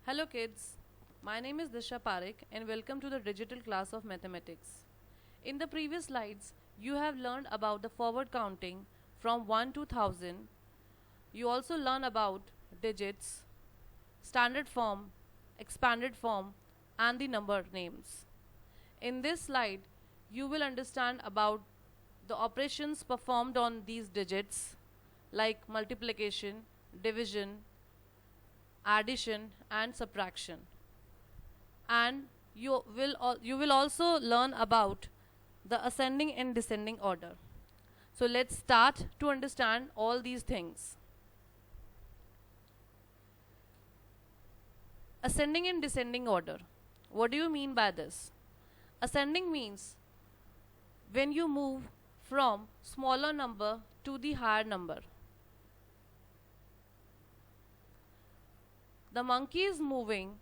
Hello kids, my name is Disha Parekh and welcome to the digital class of mathematics. In the previous slides, you have learned about the forward counting from 1 to 1000. You also learn about digits, standard form, expanded form and the number names. In this slide, you will understand about the operations performed on these digits like multiplication, division, addition and subtraction, and you will also learn about the ascending and descending order. So let's start to understand all these things. Ascending and descending order, what do you mean by this? Ascending means when you move from smaller number to the higher number. The monkey is moving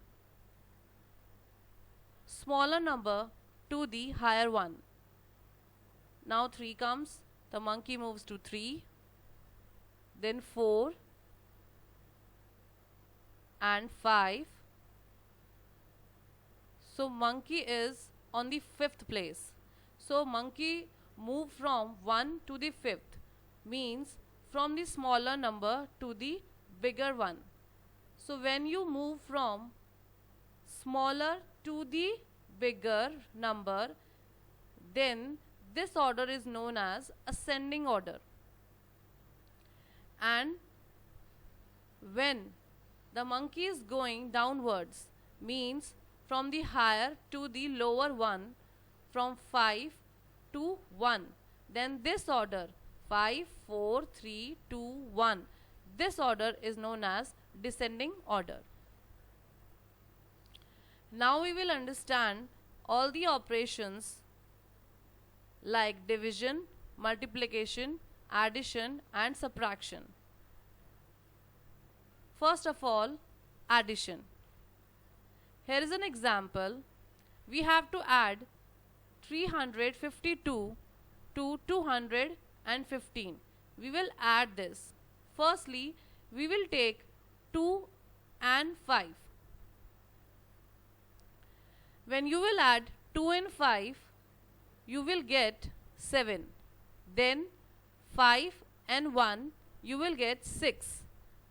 smaller number to the higher one. Now 3 comes, the monkey moves to 3, then 4 and 5. So monkey is on the 5th place. So monkey move from 1 to the 5th, means from the smaller number to the bigger one. So when you move from smaller to the bigger number, then this order is known as ascending order. And when the monkey is going downwards, means from the higher to the lower one, from 5 to 1, then this order 5, 4, 3, 2, 1, this order is known as descending order. Now we will understand all the operations like division, multiplication, addition and subtraction. First of all, addition. Here is an example. We have to add 352 to 215. We will add this. Firstly, we will take 2 and 5. When you will add 2 and 5, you will get 7. Then 5 and 1, you will get 6.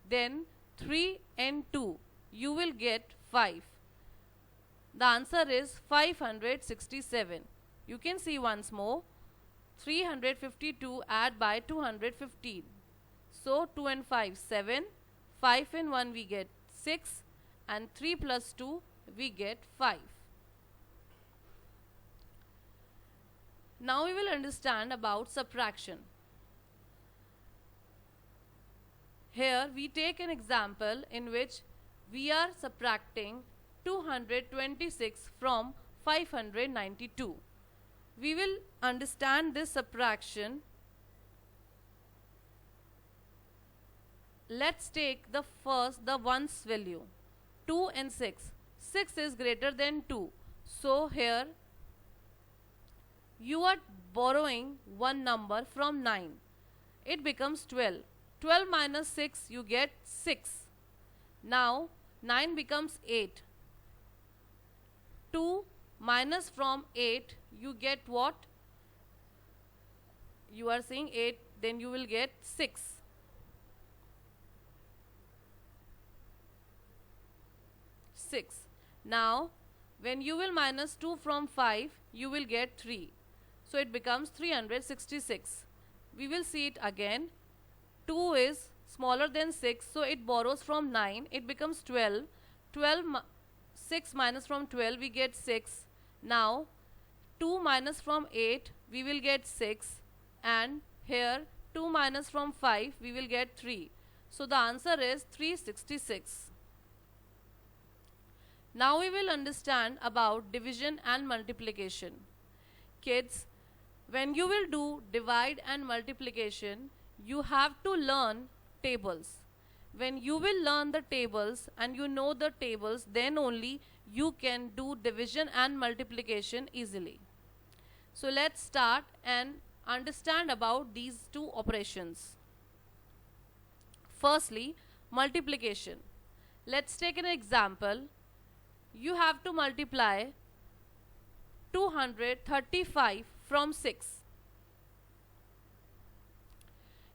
Then 3 and 2, you will get 5. The answer is 567. You can see once more. 352 add by 215. So 2 and 5, 7. 5 and 1 we get 6 and 3 plus 2 we get 5. Now we will understand about subtraction. Here we take an example in which we are subtracting 226 from 592. We will understand this subtraction. Let's take the ones value, 2 and 6. 6 is greater than 2. So here you are borrowing one number from 9. It becomes 12. 12 minus 6, you get 6. Now 9 becomes 8. 2 minus from 8, you get what? You are saying 8, then you will get 6. 6. Now, when you will minus 2 from 5, you will get 3. So it becomes 366. We will see it again. 2 is smaller than 6, so it borrows from 9. It becomes 12. 6 minus from 12, we get 6. Now, 2 minus from 8, we will get 6. And here, 2 minus from 5, we will get 3. So the answer is 366. Now we will understand about division and multiplication. Kids, when you will do divide and multiplication, you have to learn tables. When you will learn the tables and you know the tables, then only you can do division and multiplication easily. So let's start and understand about these two operations. Firstly, multiplication. Let's take an example. You have to multiply 235 from 6.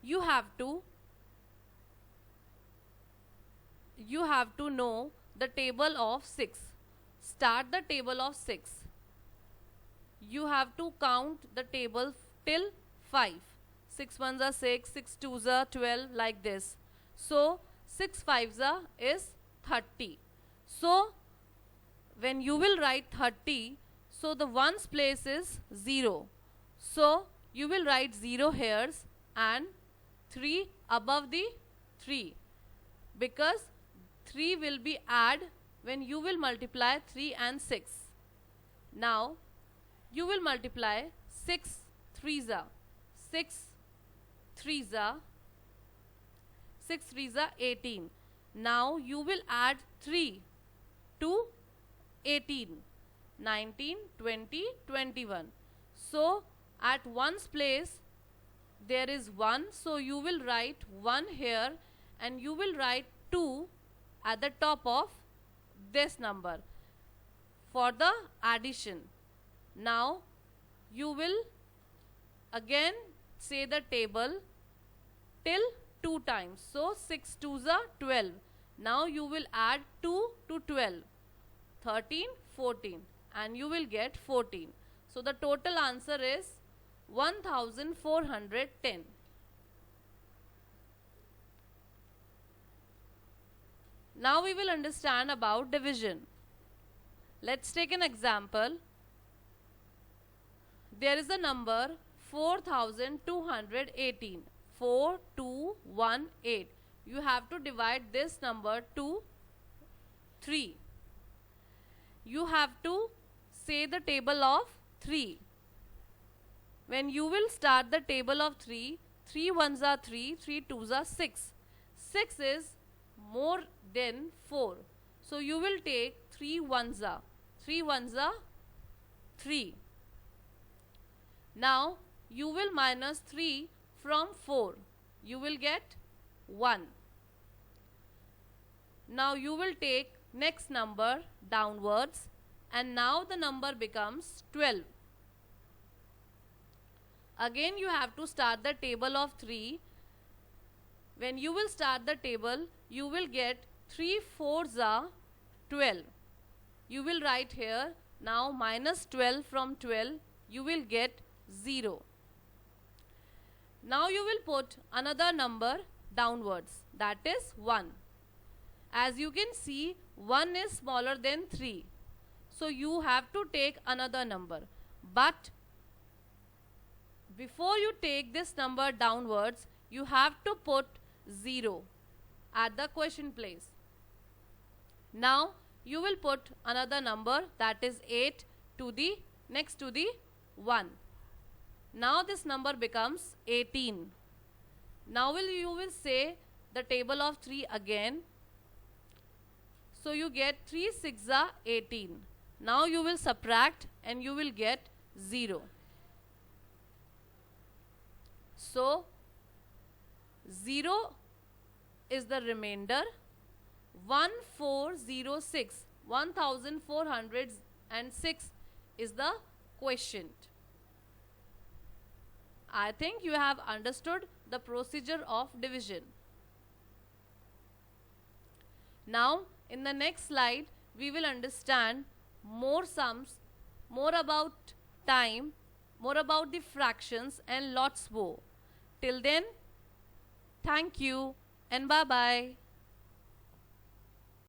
You have to know the table of 6. Start the table of 6. You have to count the table till 5. 6 ones are 6, 6 twos are 12, like this. So 6 fives are is 30. So when you will write 30, so the ones place is 0. So you will write 0 here and 3 above the 3, because 3 will be add when you will multiply 3 and 6. Now you will multiply 6 threes are 18. Now you will add 3 to 18, 19, 20, 21. So at ones place there is 1, so you will write 1 here and you will write 2 at the top of this number for the addition. Now you will again say the table till 2 times. So 6 twos are 12. Now you will add 2 to 12, 13, 14, and you will get 14. So the total answer is 1410. Now we will understand about division. Let's take an example. There is a number 4218. 4218. You have to divide this number to 3. You have to say the table of 3. When you will start the table of 3, 3 ones are 3, 3 twos are 6. 6 is more than 4. So you will take 3 ones are 3. Now you will minus 3 from 4. You will get 1. Now you will take next number downwards, and now the number becomes 12. Again you have to start the table of 3. When you will start the table, you will get 3 fours are 12. You will write here, now minus 12 from 12, you will get 0. Now you will put another number downwards, that is 1. As you can see, 1 is smaller than 3. So you have to take another number. But before you take this number downwards, you have to put 0 at the question place. Now you will put another number, that is 8 to the next to the 1. Now this number becomes 18. Now you will say the table of 3 again. So you get 3 6 are 18. Now you will subtract and you will get 0. So 0 is the remainder. 1406, 1406 is the quotient. I think you have understood the procedure of division. Now in the next slide we will understand more sums, more about time, more about the fractions and lots more. Till then, thank you and bye bye.